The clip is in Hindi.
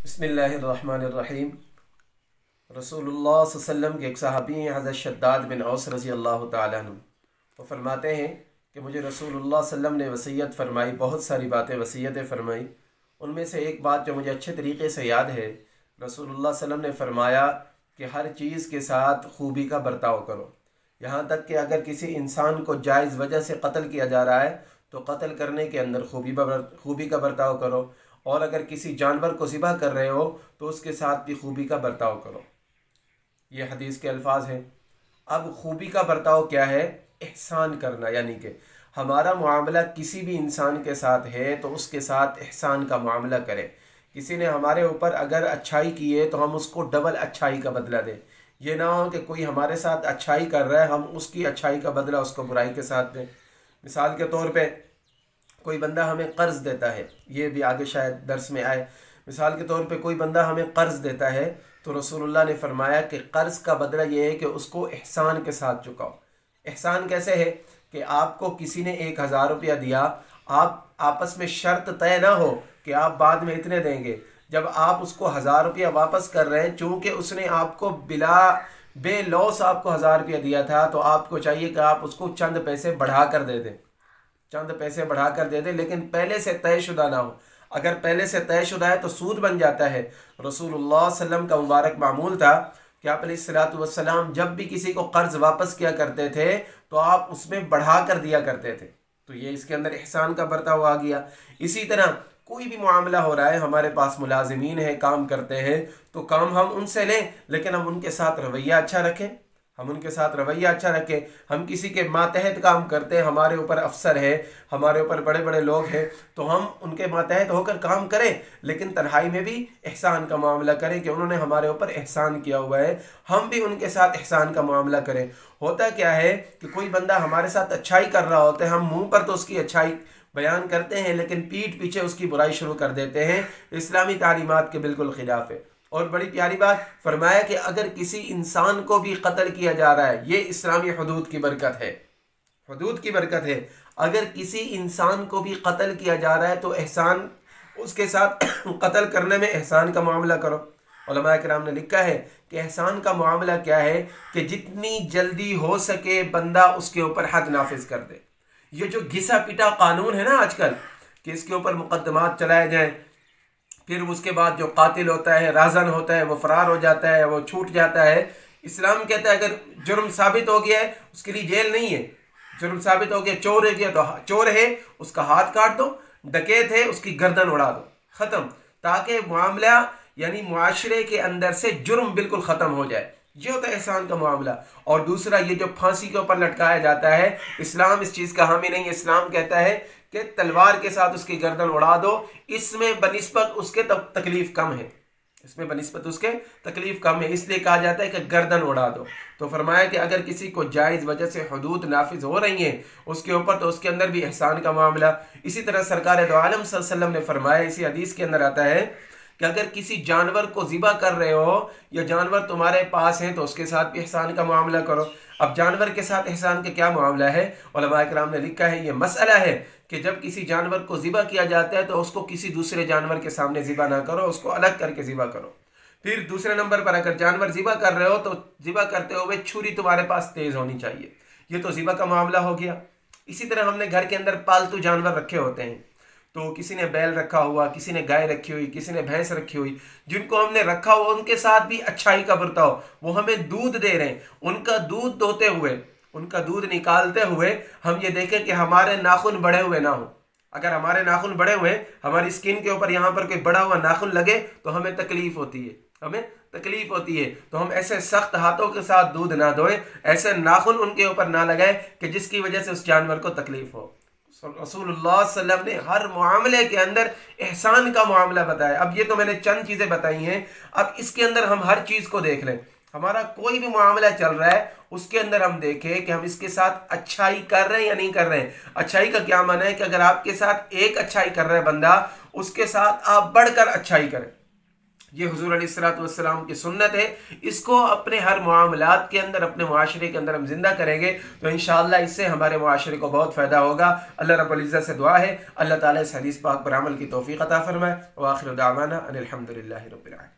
बिस्मिल्लाहिर्रहमानिर्रहीम। रसूलुल्लाह सल्लल्लाहु अलैहि वसल्लम के एक सहाबी हैं हज़रत शद्दाद बिन औस रज़ी अल्लाह तआला अन्हु। वो फरमाते हैं कि मुझे रसूलुल्लाह सल्लल्लाहु अलैहि वसल्लम ने वसीयत फ़रमाई, बहुत सारी बातें वसीयतें फ़रमाई। उनमें से एक बात जो मुझे अच्छे तरीके से याद है, रसूलुल्लाह सल्लल्लाहु अलैहि वसल्लम ने फ़रमाया कि हर चीज़ के साथ खूबी का बर्ताव करो। यहाँ तक कि अगर किसी इंसान को जायज़ वजह से कत्ल किया जा रहा है तो कत्ल करने के अंदर खूबी का बर्ताव करो, और अगर किसी जानवर को ज़िबा कर रहे हो तो उसके साथ भी खूबी का बर्ताव करो। ये हदीस के अल्फाज हैं। अब खूबी का बर्ताव क्या है? एहसान करना, यानी कि हमारा मामला किसी भी इंसान के साथ है तो उसके साथ एहसान का मामला करें। किसी ने हमारे ऊपर अगर अच्छाई की है तो हम उसको डबल अच्छाई का बदला दें। ये ना हो कि कोई हमारे साथ अच्छाई कर रहा है, हम उसकी अच्छाई का बदला उसको बुराई के साथ दें। मिसाल के तौर पे कोई बंदा हमें कर्ज़ देता है, ये भी आगे शायद दर्स में आए। मिसाल के तौर पे कोई बंदा हमें कर्ज़ देता है तो रसूलुल्लाह ने फरमाया कि कर्ज़ का बदला ये है कि उसको एहसान के साथ चुकाओ। एहसान कैसे है कि आपको किसी ने 1000 रुपया दिया, आप आपस में शर्त तय ना हो कि आप बाद में इतने देंगे। जब आप उसको 1000 रुपया वापस कर रहे हैं, चूँकि उसने आपको बेलौस आपको 1000 रुपया दिया था, तो आपको चाहिए कि आप उसको चंद पैसे बढ़ा कर दे दें, चंद पैसे बढ़ा कर दे दे, लेकिन पहले से तयशुदा ना हो। अगर पहले से तयशुदा है तो सूद बन जाता है। रसूलुल्लाह सल्लल्लाहु अलैहि वसल्लम का मुबारक मामूल था कि आप अलैहिस्सलातु वस्सलाम जब भी किसी को कर्ज वापस किया करते थे तो आप उसमें बढ़ा कर दिया करते थे। तो ये इसके अंदर एहसान का बर्ताव आ गया। इसी तरह कोई भी मामला हो रहा है, हमारे पास मुलाजिमीन है, काम करते हैं, तो काम हम उनसे लें, लेकिन हम उनके साथ रवैया अच्छा रखें। हम उनके साथ रवैया अच्छा रखें। हम किसी के मातहत काम करते हैं, हमारे ऊपर अफसर है, हमारे ऊपर बड़े बड़े लोग हैं, तो हम उनके मातहत होकर काम करें, लेकिन तन्हाई में भी एहसान का मामला करें कि उन्होंने हमारे ऊपर एहसान किया हुआ है, हम भी उनके साथ एहसान का मामला करें। होता क्या है कि कोई बंदा हमारे साथ अच्छाई कर रहा होता है, हम मुँह पर तो उसकी अच्छाई बयान करते हैं लेकिन पीठ पीछे उसकी बुराई शुरू कर देते हैं। इस्लामी तालीमात के बिल्कुल खिलाफ है। और बड़ी प्यारी बात फरमाया कि अगर किसी इंसान को भी कत्ल किया जा रहा है, ये इस्लामी हदूद की बरकत है, हदूद की बरकत है। अगर किसी इंसान को भी कत्ल किया जा रहा है तो एहसान, उसके साथ कत्ल करने में एहसान का मामला करो। उलमाए किराम ने लिखा है कि एहसान का मामला क्या है कि जितनी जल्दी हो सके बंदा उसके ऊपर हद नाफिज कर दे। ये जो घिसा पिटा कानून है ना आजकल कि इसके ऊपर मुकदमात चलाए जाएं, फिर उसके बाद जो कातिल होता है, राजन होता है, वो फरार हो जाता है, वो छूट जाता है। इस्लाम कहता है अगर जुर्म साबित हो गया है उसके लिए जेल नहीं है। जुर्म साबित हो गया, चोर है गया तो चोर है उसका हाथ काट दो, डकैत है उसकी गर्दन उड़ा दो, ख़त्म, ताकि मामला यानी मुआशरे के अंदर से जुर्म बिल्कुल ख़त्म हो जाए। ये होता है एहसान का मामला। और दूसरा, ये जो फांसी के ऊपर लटकाया जाता है, इस्लाम इस चीज़ का हामी नहीं है। इस्लाम कहता है कि तलवार के साथ उसकी गर्दन उड़ा दो, इसमें बनिस्बत उसके तकलीफ कम है, इसमें बनिस्बत उसके तकलीफ कम है, इसलिए कहा जाता है कि गर्दन उड़ा दो। तो फरमाया कि अगर किसी को जायज़ वजह से हदूद नाफिज हो रही हैं उसके ऊपर, तो उसके अंदर भी एहसान का मामला। इसी तरह सरकार दो आलम सल्लल्लाहु अलैहि वसल्लम ने फरमाया, इसी हदीस के अंदर आता है कि अगर किसी जानवर को ज़िबा कर रहे हो या जानवर तुम्हारे पास है तो उसके साथ भी एहसान का मामला करो। अब जानवर के साथ एहसान का क्या मामला है? उलमाए किराम ने लिखा है, ये मसला है कि जब किसी जानवर को ज़िबा किया जाता है तो उसको किसी दूसरे जानवर के सामने ज़िबा ना करो, उसको अलग करके ज़िबा करो। फिर दूसरे नंबर पर अगर जानवर ज़िबा कर रहे हो तो ज़िबा करते हुए छुरी तुम्हारे पास तेज़ होनी चाहिए। ये तो ज़िबा का मामला हो गया। इसी तरह हमने घर के अंदर पालतू जानवर रखे होते हैं, तो किसी ने बैल रखा हुआ, किसी ने गाय रखी हुई, किसी ने भैंस रखी हुई, जिनको हमने रखा हुआ उनके साथ भी अच्छाई का बर्ताव। वो हमें दूध दे रहे हैं, उनका दूध दोते हुए, उनका दूध निकालते हुए हम ये देखें कि हमारे नाखून बड़े हुए ना हो। अगर हमारे नाखून बड़े हुए, हमारी स्किन के ऊपर यहाँ पर कोई बड़ा हुआ नाखून लगे तो हमें तकलीफ होती है, हमें तकलीफ होती है। तो हम ऐसे सख्त हाथों के साथ दूध ना धोएं, ऐसे नाखून उनके ऊपर ना लगाएं कि जिसकी वजह से उस जानवर को तकलीफ हो। रसूलुल्लाह सल्लल्लाहु अलैहि वसल्लम ने हर मामले के अंदर एहसान का मामला बताया। अब ये तो मैंने चंद चीज़ें बताई हैं, अब इसके अंदर हम हर चीज़ को देख लें। हमारा कोई भी मामला चल रहा है उसके अंदर हम देखें कि हम इसके साथ अच्छाई कर रहे हैं या नहीं कर रहे हैं। अच्छाई का क्या माना है कि अगर आपके साथ एक अच्छाई कर रहा है बंदा, उसके साथ आप बढ़कर अच्छाई करें। ये हुजूर अलैहिस्सलातु वस्सलाम की सुन्नत है। इसको अपने हर मामलात के अंदर, अपने मुआशरे के अंदर हम जिंदा करेंगे तो इंशाअल्लाह इससे हमारे मुआशरे को बहुत फ़ायदा होगा। अल्लाह रब्बुल इज़्ज़त से दुआ है अल्लाह ताला इस हदीस पाक पर अमल की तौफीक अता फरमाए। व आखिर दावाना अनिल हम्दुलिल्लाहि रब्बिल आलमीन।